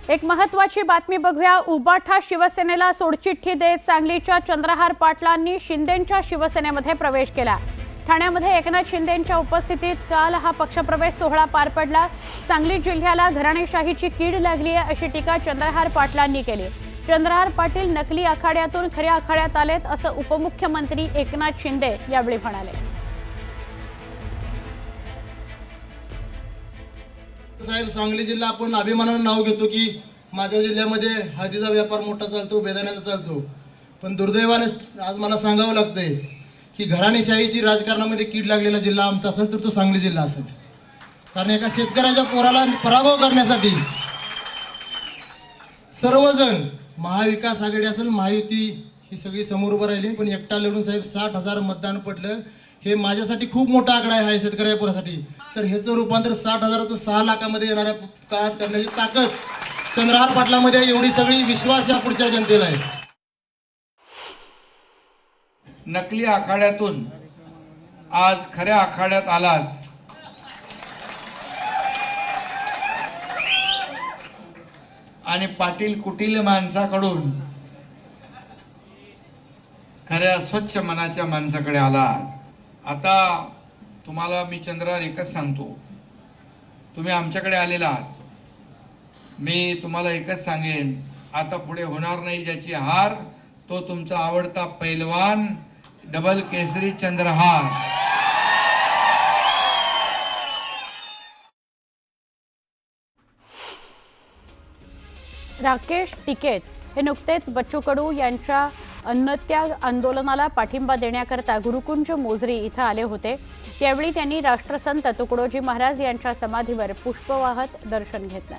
एक महत्त्वाची बातमी बघूया। उबाठा शिवसेनेला सोडचिठ्ठी देत सांगलीच्या चंद्रहार पाटलांनी शिंदेंच्या शिवसेनेमध्ये प्रवेश केला। ठाण्यामध्ये एकनाथ शिंदेंच्या उपस्थितीत काल हा पक्षप्रवेश सोहळा पार पडला। सांगली जिल्ह्याला घराणेशाहीची कीड लागली आहे अशी टीका चंद्रहार पाटलांनी केली। चंद्रहार पाटील नकली आखाड्यातून खऱ्या आखाड्यात आलेत असं उपमुख्यमंत्री एकनाथ शिंदे यावेळी म्हणाले। साहेब, सांगली जिल्हा आपण अभिमानाने नाव घेतो की माझ्या जिल्ह्यामध्ये हळदीचा व्यापार मोठा चालतो, बेदाण्याचा चालतो, पण दुर्दैवाने आज मला सांगावं लागतंय की घराणेशाहीची राजकारणामध्ये कीड लागलेला जिल्हा आमचा असेल तर तो सांगली जिल्हा असेल। कारण एका शेतकऱ्याच्या पोराला पराभव करण्यासाठी सर्वजण महाविकास आघाडी असेल, महायुती ही सगळी समोर उभं राहिली, पण एकटा लढून साहेब 60,000 मतदान पडलं। हे माझ्यासाठी खूप मोठा आकडा आहे शेतकऱ्या पोरासाठी। तर ह्याचं रूपांतर 60,000चं 6 लाखामध्ये येणाऱ्या काळात करण्याची ताकद चंद्रहार पाटलामध्ये एवढी सगळी विश्वास या पुढच्या जनतेला आहे। नकली आखाड्यातून आज खऱ्या आखाड्यात आलात। आणि पाटील कुटील माणसाकडून खऱ्या स्वच्छ मनाच्या माणसाकडे आलात। आता तुम्हाला मी चंद्रहार एकच सांगतो, तुम्ही आमच्याकडे आलेला आहात। मी तुम्हाला एकच सांगेन, आता पुढे होणार नाही ज्याची हार, तो तुमचा आवडता पैलवान डबल केसरी चंद्रहार। राकेश टिकेत हे नुकतेच बच्चू कडू यांच्या अन्नत्याग आंदोलनाला पाठिंबा देण्याकरता गुरुकुंज मोजरी इथं आले होते। त्यावेळी त्यांनी राष्ट्रसंत तुकडोजी महाराज यांच्या समाधीवर पुष्प वाहत दर्शन घेतलं।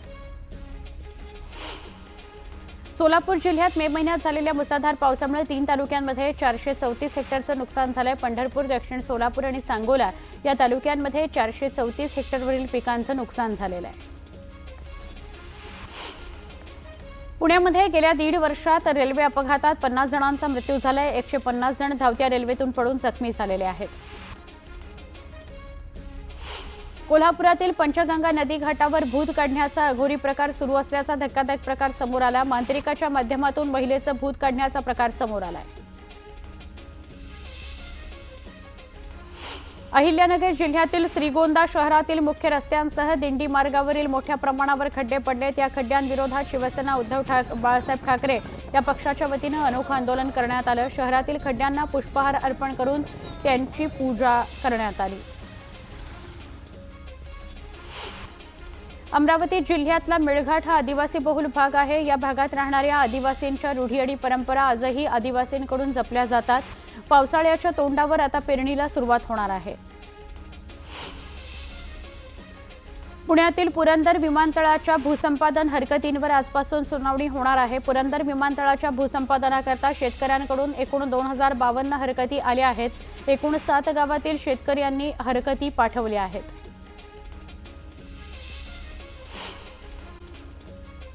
सोलापूर जिल्ह्यात मे महिन्यात झालेल्या मुसळधार पावसामुळे 3 तालुक्यांमध्ये 434 हेक्टरचं नुकसान झालंय। पंढरपूर, दक्षिण सोलापूर आणि सांगोला या तालुक्यांमध्ये 434 हेक्टरवरील पिकांचं नुकसान झालेलं आहे। पुण्यामध्ये गेल्या 1.5 वर्षात रेल्वे अपघातात 50 जणांचा मृत्यू झालाय। 150 जण धावत्या रेल्वेतून पडून जखमी झालेले आहेत। कोल्हापुरातील पंचगंगा नदी घाटावर भूत काढण्याचा अघोरी प्रकार सुरू असल्याचा धक्कादायक प्रकार समोर आला। मांत्रिकाच्या माध्यमातून महिलेचं भूत काढण्याचा प्रकार समोर आलाय। अहिल्यानगर जिल्ह्यातील श्रीगोंदा शहरातील मुख्य रस्त्यांसह दिंडी मार्गावरील मोठ्या प्रमाणावर खड्डे पडलेत। या खड्ड्यांविरोधात शिवसेना बाळासाहेब ठाकरे या पक्षाच्या वतीनं अनोखं आंदोलन करण्यात आलं। शहरातील खड्ड्यांना पुष्पहार अर्पण करून त्यांची पूजा करण्यात आली। अमरावती जिल्ह्यातला मेळघाट हा आदिवासी बहुल भाग आहे। या भागात राहणाऱ्या आदिवासींच्या रूढी आणि परंपरा आजही आदिवासींकडून जपल्या जातात। पावसाळ्याच्या तोंडावर आता पेरणीला सुरुवात होणार आहे। पुण्यातील पुरंदर विमानतळाच्या भूसंपादन हरकतींवर आजपासून सुनावणी होणार आहे। पुरंदर विमानतळाच्या भूसंपादनाकरता शेतकऱ्यांकडून एकूण 2052 हरकती आल्या आहेत। एकूण 7 गावातील शेतकऱ्यांनी हरकती पाठवल्या आहेत।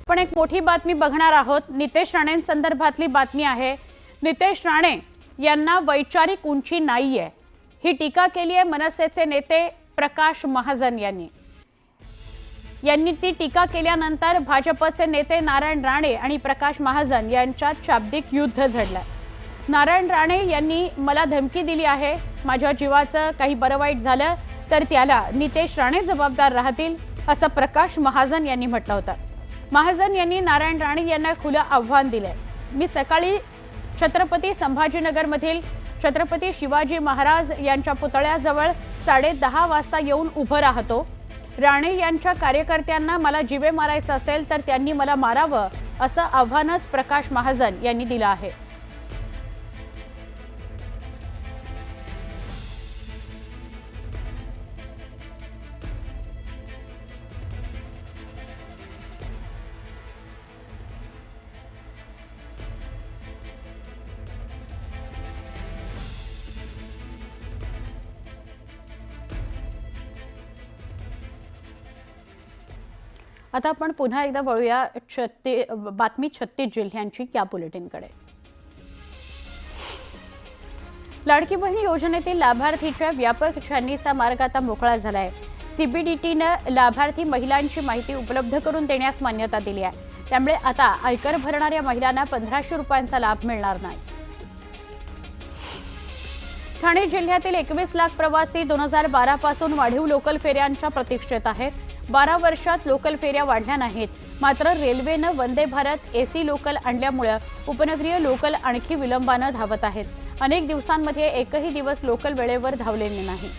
पण एक मोठी बातमी बघणार आहोत। नितेश राणेंसंदर्भातली बातमी आहे। नितेश राणे यांना वैचारिक उंची नाहीये, ही टीका केली आहे मनसेचे नेते प्रकाश महाजन यांनी ती टीका केल्यानंतर भाजपचे नेते नारायण राणे आणि प्रकाश महाजन यांच्यात शाब्दिक युद्ध झडलंय। नारायण राणे यांनी मला धमकी दिली आहे, माझ्या जीवाचं काही बरं वाईट झालं तर त्याला नितेश राणे जबाबदार राहतील असं प्रकाश महाजन यांनी म्हटलं होतं। महाजन यांनी नारायण राणे यांना खुलं आव्हान दिलंय। मी सकाळी छत्रपती संभाजीनगरमधील छत्रपती शिवाजी महाराज यांच्या पुतळ्याजवळ 10:30 वाजता येऊन उभं राहतो। राणे यांच्या कार्यकर्त्यांना मला जीवे मारायचं असेल तर त्यांनी मला मारावं असं आव्हानच प्रकाश महाजन यांनी दिलं आहे। आता आपण पुन्हा एकदा वळूया बातमी 36 जिल्ह्यांची या बुलेटिनकडे। लाडकी बहीण योजनेतील लाभार्थीच्या व्यापक छाननीचा मार्ग आता मोकळा झालाय। सीबीडीटीने लाभार्थी महिलांची माहिती उपलब्ध करून देण्यास मान्यता दिली आहे। त्यामुळे आता आयकर भरणाऱ्या महिलांना 1500 रुपयांचा लाभ मिळणार नाही. ठाणे जिल्ह्यातील 21 लाख प्रवासी 2012 पासून वाढीव लोकल फेऱ्यांच्या प्रतीक्षेत आहेत. 12 वर्षात लोकल फेऱ्या वाढल्या नाहीत. मात्र रेल्वेनं वंदे भारत एसी लोकल आणल्यामुळे उपनगरीय लोकल आणखी विलंबानं धावत आहेत. अनेक दिवसांमध्ये एकही दिवस लोकल वेळेवर धावलेले नाही.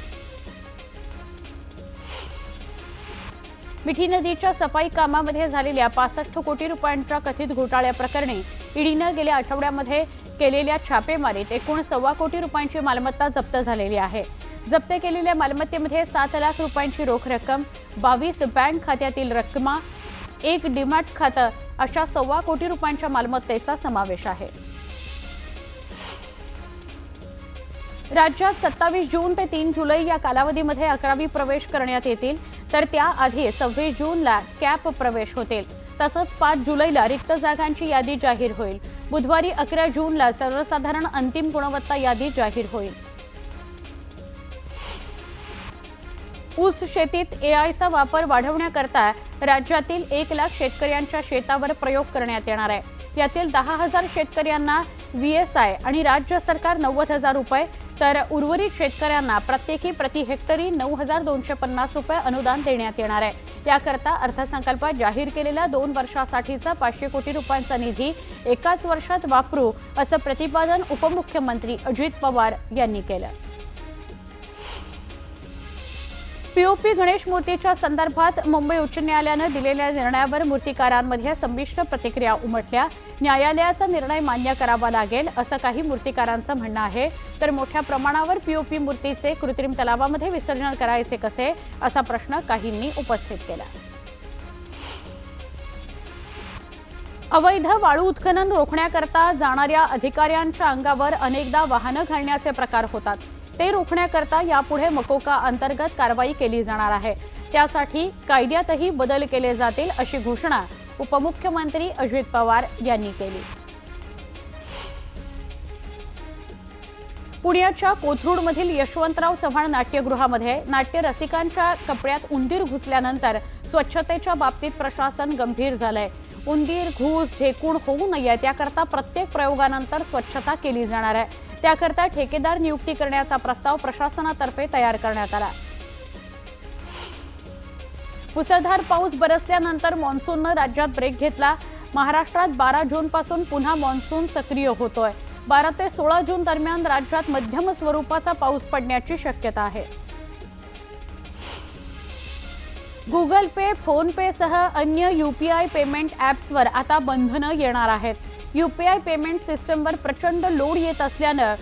मिठी नदीच्या सफाई कामामध्ये झालेल्या 65 कोटी रुपयांच्या कथित घोटाळ्याप्रकरणी ईडीनं गेल्या आठवड्यामध्ये केलेल्या छापेमारीत एकूण 1.25 कोटी रुपयांची मालमत्ता जप्त झालेली आहे. जप्त केलेल्या मालमत्तेमध्ये 7 लाख रुपयांची रोख रक्कम, 22 बँक खात्यातील रक्कमा, 1 डीमॅट खातं अशा 1.25 कोटी रुपयांच्या मालमत्तेचा समावेश आहे. राज्यात 27 जून ते 3 जुलै या कालावधीमध्ये 11वी प्रवेश करण्यात येतील, तर त्याआधी 26 जूनला कॅप प्रवेश होतील. तसंच 5 जुलैला रिक्त जागांची यादी जाहीर होईल. बुधवारी 11 जूनला सर्वसाधारण अंतिम गुणवत्ता यादी जाहीर होईल. ऊस शेतीत एआयचा वापर वाढवण्याकरता राज्यातील 1 लाख शेतकऱ्यांच्या शेतावर प्रयोग करण्यात येणार आहे. यातील 10,000 शेतकऱ्यांना VSI आणि राज्य सरकार 90,000 रुपये, तर उर्वरित शेतकऱ्यांना प्रत्येकी प्रति हेक्टरी 9,250 रुपये अनुदान देण्यात येणार आहे. याकरता अर्थसंकल्पात जाहीर केलेला 2 वर्षासाठीचा 500 कोटी रुपयांचा निधी एकाच वर्षात वापरू, असं प्रतिपादन उपमुख्यमंत्री अजित पवार यांनी केलं. पीओपी गणेश मूर्तीच्या संदर्भात मुंबई उच्च न्यायालयानं दिलेल्या निर्णयावर मूर्तिकारांमध्ये संमिश्र प्रतिक्रिया उमटल्या. न्यायालयाचा निर्णय मान्य करावा लागेल असं काही मूर्तिकारांचं म्हणणं आहे, तर मोठ्या प्रमाणावर पीओपी मूर्तीचे कृत्रिम तलावामध्ये विसर्जन करायचे कसे, असा प्रश्न काहींनी उपस्थित केला. अवैध वाळू उत्खनन रोखण्याकरता जाणाऱ्या अधिकाऱ्यांच्या अंगावर अनेकदा वाहनं घालण्याचे प्रकार होतात. ते रोखण्याकरता यापुढे मकोका अंतर्गत कारवाई केली जाणार आहे. त्यासाठी कायद्यातही बदल केले जातील, अशी घोषणा उपमुख्यमंत्री अजित पवार यांनी केली. पुण्याच्या कोथरूडमधील यशवंतराव चव्हाण नाट्यगृहामध्ये नाट्य रसिकांच्या कपड्यात उंदीर घुसल्यानंतर स्वच्छतेच्या बाबतीत प्रशासन गंभीर झालंय. उंदीर, घूस, ढेकूण होऊ नये त्याकरता प्रत्येक प्रयोगानंतर स्वच्छता केली जाणार आहे. त्याकरता ठेकेदार नियुक्ती करण्याचा प्रस्ताव प्रशासनातर्फे तयार करण्यात आला. मुसळधार पाऊस बरसल्यानंतर मान्सूननं राज्यात ब्रेक घेतला. महाराष्ट्रात 12 जूनपासून पुन्हा मान्सून सक्रिय होतोय. 12 ते 16 जून दरम्यान राज्यात मध्यम स्वरूपाचा पाऊस पडण्याची शक्यता आहे. गुगल पे, फोन पे सह अन्य UPI पेमेंट ॲप्सवर आता बंधनं येणार आहेत. UPI पेमेंट सिस्टमवर प्रचंड लोड येत असल्यानं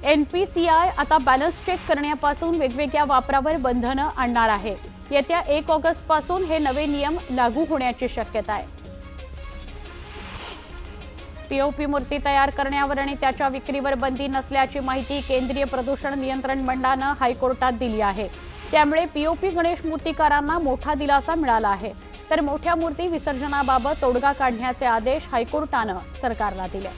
NPCI आता बॅलन्स चेक करण्यापासून वेगवेगळ्या वापरावर बंधनं आणणार आहे. येत्या 1 ऑगस्टपासून हे नवे नियम लागू होण्याची शक्यता आहे. पीओपी मूर्ती तयार करण्यावर आणि त्याच्या विक्रीवर बंदी नसल्याची माहिती केंद्रीय प्रदूषण नियंत्रण मंडळानं हायकोर्टात दिली आहे. त्यामुळे पीओपी गणेश मूर्तिकारांना मोठा दिलासा मिळाला आहे. तर मोठ्या मूर्ती विसर्जनाबाबत तोडगा काढण्याचे आदेश हायकोर्टानं सरकारला दिले.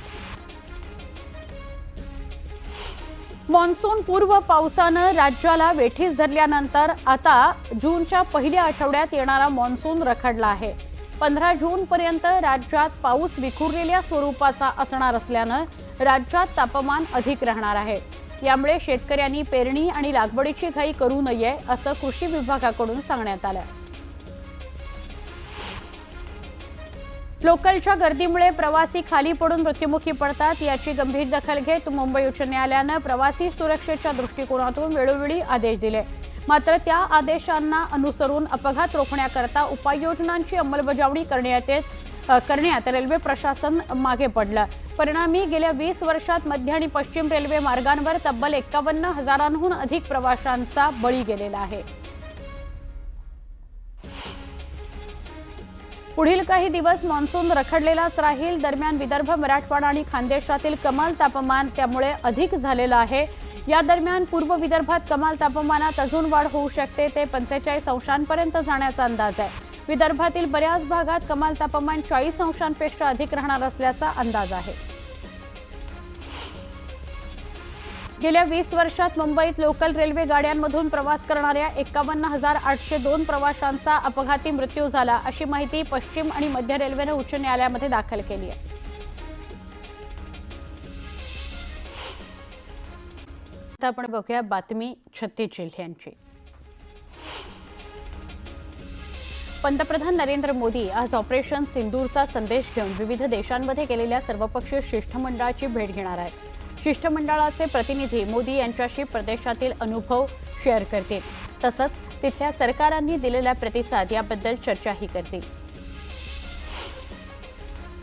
मान्सून पूर्व पावसानं राज्याला वेठीस धरल्यानंतर आता जूनच्या पहिल्या आठवड्यात येणारा मान्सून रखडला आहे. 15 जूनपर्यंत राज्यात पाऊस विखुरलेल्या स्वरूपाचा असणार असल्यानं राज्यात तापमान अधिक राहणार आहे. यामुळे शेतकऱ्यांनी पेरणी आणि लागवडीची घाई करू नये, असं कृषी विभागाकडून सांगण्यात आलं. लोकलच्या गर्दीमुळे प्रवासी खाली पडून मृत्युमुखी पडतात. याची गंभीर दखल घेत मुंबई उच्च न्यायालयानं प्रवासी सुरक्षेच्या दृष्टिकोनातून वेळोवेळी आदेश दिले. मात्र त्या आदेशांना अनुसरून अपघात रोखण्याकरता उपाययोजनांची अंमलबजावणी करण्यात रेल्वे प्रशासन मागे पडलं. परिणामी गेल्या 20 वर्षात मध्य आणि पश्चिम रेल्वे मार्गांवर तब्बल 51,000हून अधिक प्रवाशांचा बळी गेलेला आहे. पुढील काही दिवस मान्सून रखडलेलाच राहील. दरम्यान विदर्भ, मराठवाडा आणि खानदेशातील कमाल तापमान त्यामुळे अधिक झालेलं आहे. या दरम्यान पूर्व विदर्भात कमाल तापमानात अजून वाढ होऊ शकते. ते 45 अंशांपर्यंत जाण्याचा अंदाज आहे. विदर्भातील बऱ्याच भागात कमाल तापमान 40 अंशांपेक्षा अधिक राहणार असल्याचा अंदाज आहे. गेल्या 20 वर्षात मुंबईत लोकल रेल्वे गाड्यांमधून प्रवास करणाऱ्या 51,802 प्रवाशांचा अपघाती मृत्यू झाला, अशी माहिती पश्चिम आणि मध्य रेल्वेनं उच्च न्यायालयामध्ये दाखल केली आहे. आता आपण बघूया बातमी छत्तीस जिल्ह्यांची. पंतप्रधान नरेंद्र मोदी आज ऑपरेशन सिंदूरचा संदेश घेऊन विविध देशांमध्ये गेलेल्या सर्वपक्षीय शिष्टमंडळाची भेट घेणार आहेत. शिष्टमंडळाचे प्रतिनिधी मोदी यांच्याशी प्रदेशातील अनुभव शेअर करतील. तसंच तिथल्या सरकारांनी दिलेला प्रतिसाद याबद्दल चर्चाही करतील.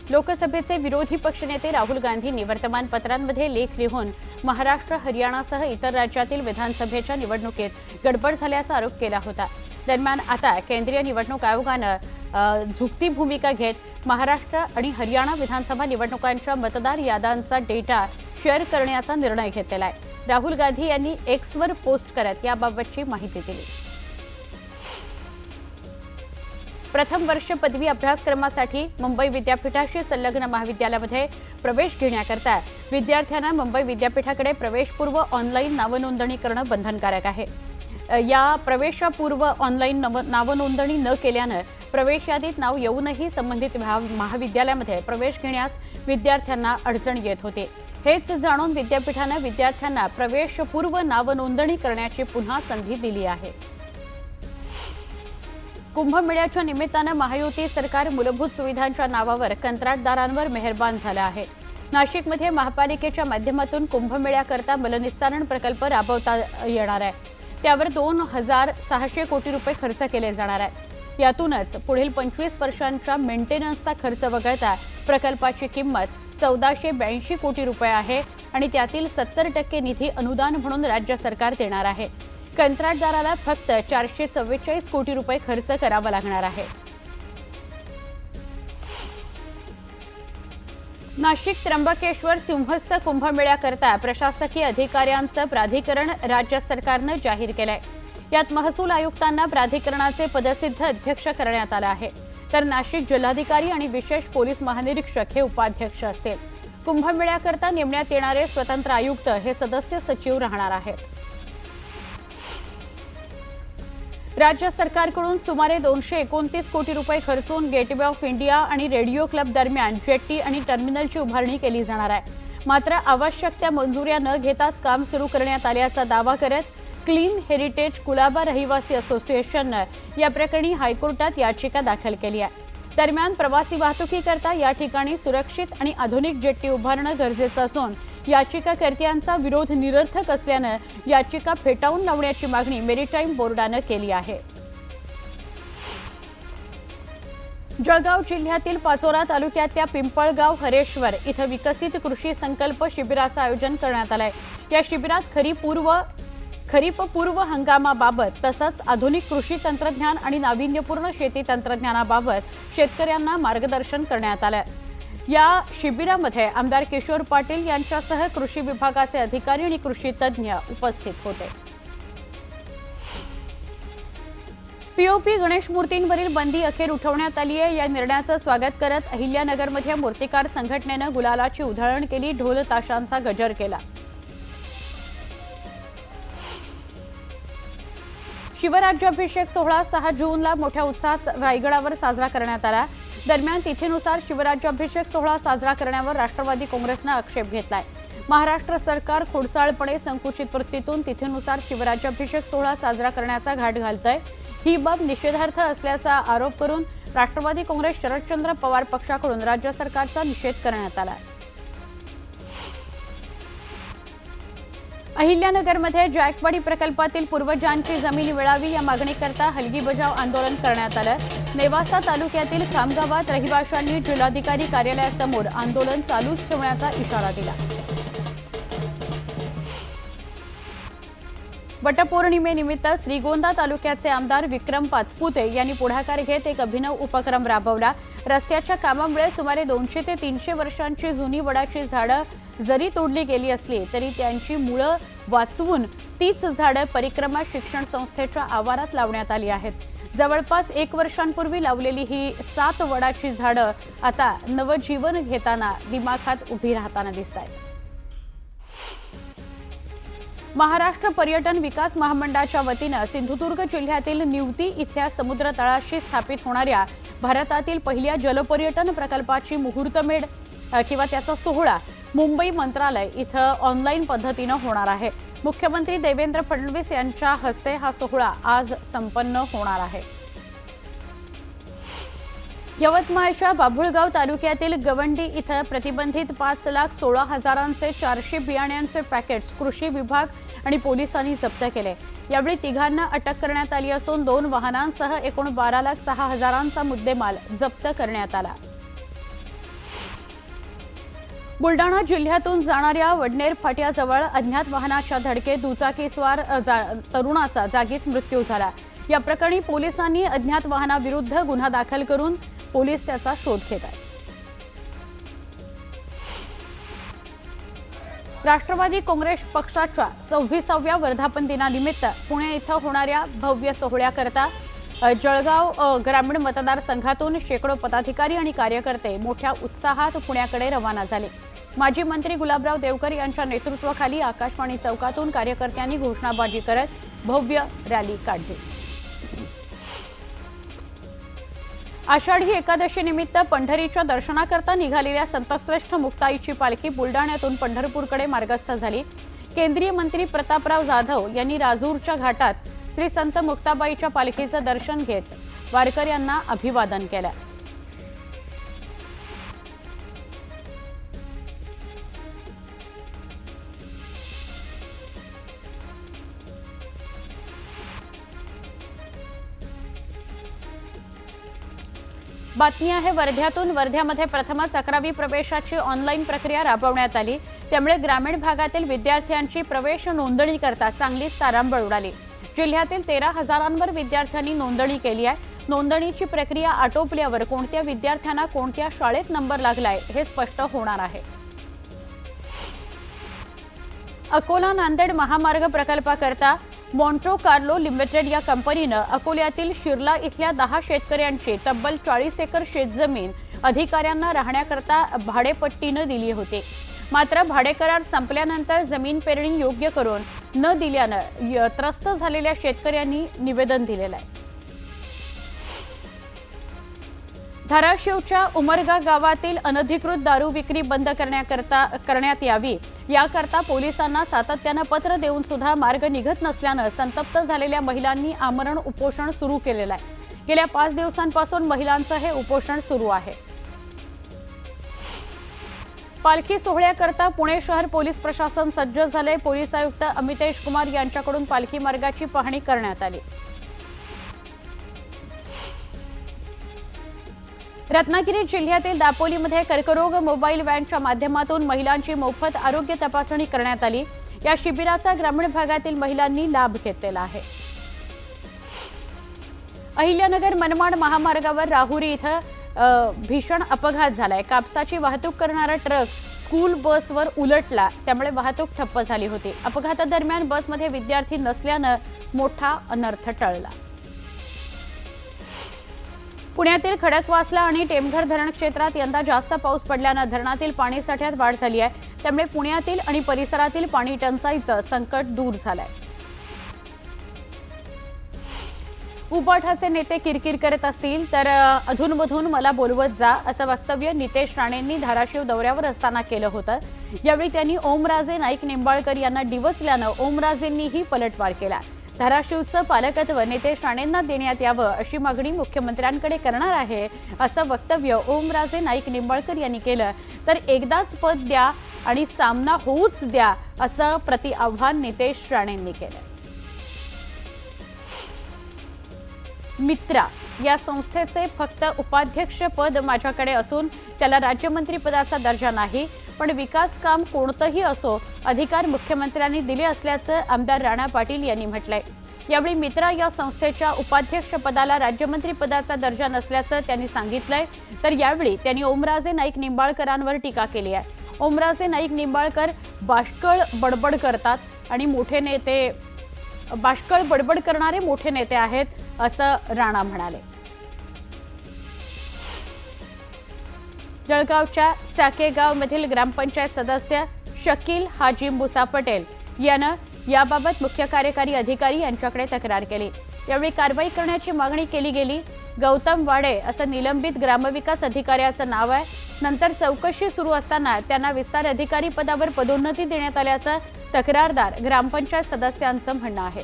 लोकसभेचे विरोधी पक्षनेते राहुल गांधींनी वर्तमानपत्रांमध्ये लेख लिहून महाराष्ट्र, हरियाणासह इतर राज्यातील विधानसभेच्या निवडणुकीत गडबड झाल्याचा आरोप केला होता. दरम्यान आता केंद्रीय निवडणूक आयोगानं झुकती भूमिका घेत महाराष्ट्र आणि हरियाणा विधानसभा निवडणुकांच्या मतदार याद्यांचा डेटा शेअर करण्याचा निर्णय घेतलेला आहे. राहुल गांधी यांनी एक्सवर पोस्ट करत याबाबतची माहिती दिली. प्रथम वर्ष पदवी अभ्यासक्रमासाठी मुंबई विद्यापीठाशी संलग्न महाविद्यालयामध्ये प्रवेश घेण्याकरता विद्यार्थ्यांना मुंबई विद्यापीठाकडे प्रवेशपूर्व ऑनलाईन नावनोंदणी करणं बंधनकारक आहे. या प्रवेशापूर्व ऑनलाईन नावनोंदणी न केल्यानं प्रवेश यादीत नाव येऊनही संबंधित महाविद्यालयामध्ये प्रवेश घेण्यास विद्यार्थ्यांना अडचण येत होते. हेच जाणून विद्यापीठानं विद्यार्थ्यांना प्रवेशपूर्व नावनोंदणी करण्याची पुन्हा संधी दिली आहे. कुंभमेळ्याच्या निमित्तानं महायुती सरकार मूलभूत सुविधांच्या नावावर कंत्राटदारांवर मेहरबान झालं आहे. नाशिकमध्ये महापालिकेच्या माध्यमातून कुंभमेळ्याकरता मलनिस्सारण प्रकल्प राबवता येणार आहे. त्यावर 2,600 कोटी रुपये खर्च केले जाणार आहेत. यातूनच पुढील 25 वर्षांच्या मेंटेनन्सचा खर्च वगळता प्रकल्पाची किंमत 1,482 कोटी रुपये आहे आणि त्यातील 70% निधी अनुदान म्हणून राज्य सरकार देणार आहे. कंत्राटदाराला फक्त 444 कोटी रुपये खर्च करावा लागणार आहे. नाशिक त्र्यंबकेश्वर सिंहस्थ कुंभमेळ्याकरता प्रशासकीय अधिकाऱ्यांचं प्राधिकरण राज्य सरकारनं जाहीर केलंय. यात महसूल आयुक्तांना प्राधिकरणाचे पदसिद्ध अध्यक्ष करण्यात आलं आहे. तर नाशिक जिल्हाधिकारी आणि विशेष पोलीस महानिरीक्षक हे उपाध्यक्ष असतील. कुंभमेळ्याकरता नेमण्यात येणारे स्वतंत्र आयुक्त हे सदस्य सचिव राहणार आहेत. राज्य सरकारकडून सुमारे 229 कोटी रुपये खर्चून गेटवे ऑफ इंडिया आणि रेडिओ क्लब दरम्यान जेट्टी आणि टर्मिनलची उभारणी केली जाणार आहे. मात्र आवश्यक त्या मंजुऱ्या न घेताच काम सुरू करण्यात आल्याचा दावा करत क्लीन हेरिटेज कुलाबा रहिवासी असोसिएशननं या प्रकरणी हायकोर्टात याचिका दाखल केली आहे. दरम्यान प्रवासी वाहतुकीकरता या ठिकाणी सुरक्षित आणि आधुनिक जेट्टी उभारणं गरजेचं असून याचिकाकर्त्यांचा विरोध निरर्थक असल्यानं याचिका फेटाळून लावण्याची मागणी मेरीटाईम बोर्डानं केली आहे. जळगाव जिल्ह्यातील पाचोरा तालुक्यातल्या पिंपळगाव हरेश्वर इथं विकसित कृषी संकल्प शिबिराचं आयोजन करण्यात आलंय. या शिबिरात खरीप पूर्व हंगामाबाबत तसंच आधुनिक कृषी तंत्रज्ञान आणि नाविन्यपूर्ण शेती तंत्रज्ञानाबाबत शेतकऱ्यांना मार्गदर्शन करण्यात आलं. या शिबिरामध्ये आमदार किशोर पाटील यांच्यासह कृषी विभागाचे अधिकारी आणि कृषी तज्ज्ञ उपस्थित होते. पीओपी गणेश मूर्तींवरील बंदी अखेर उठवण्यात आली आहे. या निर्णयाचं स्वागत करत अहिल्यानगरमध्ये मूर्तिकार संघटनेनं गुलालाची उधळण केली, ढोल ताशांचा गजर केला. शिवराज्याभिषेक सोहळा 6 जूनला मोठ्या उत्साहात रायगडावर साजरा करण्यात आला. दरम्यान तिथीनुसार शिवराज्याभिषेक सोहळा साजरा करण्यावर राष्ट्रवादी काँग्रेसनं आक्षेप घेतलाय. महाराष्ट्र सरकार खोडसाळपणे संकुचित वृत्तीतून तिथीनुसार शिवराज्याभिषेक सोहळा साजरा करण्याचा घाट घालतंय. ही बाब निषेधार्ह असल्याचा आरोप करून राष्ट्रवादी काँग्रेस शरदचंद्र पवार पक्षाकडून राज्य सरकारचा निषेध करण्यात आला. अहिल्यानगरमध्ये जायकवाडी प्रकल्पातील पूर्वजांची जमीन मिळावी या मागणीकरता हलगी बजाव आंदोलन करण्यात आलं. नेवासा तालुक्यातील खामगावात रहिवाशांनी जिल्हाधिकारी कार्यालयासमोर आंदोलन चालूच ठेवण्याचा इशारा दिला. वटपौर्णिमेनिमित्त श्रीगोंदा तालुक्याचे आमदार विक्रम पाचपुते यांनी पुढाकार घेत एक अभिनव उपक्रम राबवला. रस्त्याच्या कामामुळे सुमारे 200 ते 300 वर्षांची जुनी वडाची झाडं जरी तोडली गेली असली तरी त्यांची मुळं वाचवून तीच झाडं परिक्रमा शिक्षण संस्थेच्या आवारात लावण्यात आली आहेत. जवळपास 1 वर्षांपूर्वी लावलेली ही 7 वडाची झाडं आता नवजीवन घेताना दिमाखात उभी राहताना दिसत आहेत. महाराष्ट्र पर्यटन विकास महामंडळाच्या वतीनं सिंधुदुर्ग जिल्ह्यातील निवती इथल्या समुद्र तळाशी स्थापित होणाऱ्या भारतातील पहिल्या जलपर्यटन प्रकल्पाची मुहूर्तमेढ किंवा त्याचा सोहळा मुंबई मंत्रालय इथं ऑनलाईन पद्धतीनं होणार आहे। मुख्यमंत्री देवेंद्र फडणवीस यांच्या हस्ते हा सोहळा आज संपन्न होणार आहे। यवतमाळच्या बाभुळगाव तालुक्यातील गवंडी इथं प्रतिबंधित 5,16,000चे 400 बियाण्यांचे पॅकेट्स कृषी विभाग आणि पोलिसांनी जप्त केले। यावेळी तिघांना अटक करण्यात आली असून 2 वाहनांसह एकूण 12,06,000चा मुद्देमाल जप्त करण्यात आला। बुलडाणा जिल्ह्यातून जाणाऱ्या वडनेर फाट्याजवळ अज्ञात वाहनाच्या धडकेत दुचाकीस्वार तरुणाचा जागीच मृत्यू झाला। या प्रकरणी पोलिसांनी अज्ञात वाहनाविरुद्ध गुन्हा दाखल करून पोलीस त्याचा शोध घेत आहेत। राष्ट्रवादी काँग्रेस पक्षाच्या 26व्या वर्धापन दिनानिमित्त पुणे इथं होणाऱ्या भव्य सोहळ्याकरता जळगाव ग्रामीण मतदारसंघातून शेकडो पदाधिकारी आणि कार्यकर्ते मोठ्या उत्साहात पुण्याकडे रवाना झाले। माजी मंत्री गुलाबराव देवकर यांच्या नेतृत्वाखाली आकाशवाणी चौकातून कार्यकर्त्यांनी घोषणाबाजी करत भव्य रॅली काढली। आषाढी एकादशी निमित्त पंढरीच्या दर्शनाकरता निघालेल्या संतश्रेष्ठ मुक्ताईची पालखी बुलडाण्यातून पंढरपूरकडे मार्गस्थ झाली। केंद्रीय मंत्री प्रतापराव जाधव यांनी राजूरच्या घाटात श्री संत मुक्ताबाईच्या पालखीचं दर्शन घेत वारकऱ्यांना अभिवादन केलं। बातमी आहे वर्ध्यातून। वर्ध्यामध्ये प्रथमच 11वी प्रवेशाची ऑनलाईन प्रक्रिया राबवण्यात आली, त्यामुळे ग्रामीण भागातील विद्यार्थ्यांची प्रवेश नोंदणी करता चांगलीच तारांबळ उडाली। जिल्ह्यातील 13,000वर विद्यार्थ्यांनी नोंदणी केली आहे। नोंदणीची प्रक्रिया आटोपल्यावर कोणत्या विद्यार्थ्यांना कोणत्या शाळेत नंबर लागलाय हे स्पष्ट होणार आहे। अकोला नांदेड महामार्ग प्रकल्पाकरता मॉन्ट्रो कार्लो लिमिटेड या कंपनीनं अकोल्यातील शिरला इथल्या 10 शेतकऱ्यांची तब्बल 40 एकर शेतजमीन अधिकाऱ्यांना राहण्याकरता भाडेपट्टीनं दिली होती। मात्र भाडेकरार संपल्यानंतर जमीन पेरणी योग्य करून न दिल्यानं त्रस्त झालेल्या शेतकऱ्यांनी निवेदन दिलेलं आहे। धाराशिवच्या उमरगा गावातील अनधिकृत दारू विक्री बंद करण्यात यावी याकरता पोलिसांना सातत्यानं पत्र देऊन सुद्धा मार्ग निघत नसल्यानं संतप्त झालेल्या महिलांनी आमरण उपोषण सुरू केलेलं आहे। गेल्या 5 दिवसांपासून महिलांचं हे उपोषण सुरू आहे। पालखी सोहळ्याकरता पुणे शहर पोलीस प्रशासन सज्ज झाले। पोलीस आयुक्त अमितेश कुमार यांच्याकडून पालखी मार्गाची पाहणी करण्यात आली। रत्नागिरी जिल्ह्यातील दापोलीमध्ये कर्करोग मोबाईल व्हॅनच्या माध्यमातून महिलांची मोफत आरोग्य तपासणी करण्यात आली। या शिबिराचा ग्रामीण भागातील महिलांनी लाभ घेतलेला आहे। अहिल्यानगर मनमाड महामार्गावर राहुरी इथं भीषण अपघात झालाय। कापसाची वाहतूक करणारा ट्रक स्कूल बसवर उलटला, त्यामुळे वाहतूक ठप्प झाली होती। अपघातादरम्यान बसमध्ये विद्यार्थी नसल्यानं मोठा अनर्थ टळला। पुण्यातील खडकवासला आणि टेमघर धरण क्षेत्रात यंदा जास्त पाऊस पडल्यानं धरणातील पाणीसाठ्यात वाढ झाली आहे, त्यामुळे पुण्यातील आणि परिसरातील पाणी टंचाईचं संकट दूर झालंय। उबाठाचे नेते किरकिर करत असतील तर अधूनमधून मला बोलवत जा असं वक्तव्य नितेश राणेंनी धाराशिव दौऱ्यावर असताना केलं होतं। यावेळी त्यांनी ओमराजे नाईक निंबाळकर यांना डिवचल्यानं ओमराजेंनीही पलटवार केला। धाराशिवचं पालकत्व नितेश राणेंना देण्यात यावं अशी मागणी मुख्यमंत्र्यांकडे करणार आहे असं वक्तव्य ओमराजे नाईक निंबाळकर यांनी केलं। तर एकदाच पद द्या आणि सामना होऊच द्या असं प्रतिआव्हान नितेश राणेंनी केलं। मित्रा या संस्थेचे फक्त उपाध्यक्ष पद माझ्याकडे असून त्याला राज्यमंत्री पदाचा दर्जा नाही, पण विकास काम कोणतंही असो अधिकार मुख्यमंत्र्यांनी दिले असल्याचं आमदार राणा पाटील यांनी म्हटलंय। यावेळी मित्रा या संस्थेच्या उपाध्यक्ष पदाला राज्यमंत्री पदाचा दर्जा नसल्याचं त्यांनी सांगितलंय। तर यावेळी त्यांनी ओमराजे नाईक निंबाळकरांवर टीका केली आहे। ओमराजे नाईक निंबाळकर बाष्कळ बडबड करतात आणि बाष्कळ बडबड करणारे मोठे नेते आहेत असं राणा म्हणाले। जळगावच्या साकेगावमधील ग्रामपंचायत सदस्य शकील हाजी मुसा पटेल यानं याबाबत मुख्य कार्यकारी अधिकारी यांच्याकडे तक्रार केली। यावेळी कारवाई करण्याची मागणी केली गेली। गौतम वाडे असं निलंबित ग्रामविकास अधिकाऱ्याचं नाव आहे। नंतर चौकशी सुरू असताना त्यांना विस्तार अधिकारी पदावर पदोन्नती देण्यात आल्याचं तक्रारदार ग्रामपंचायत सदस्यांचं म्हणणं आहे।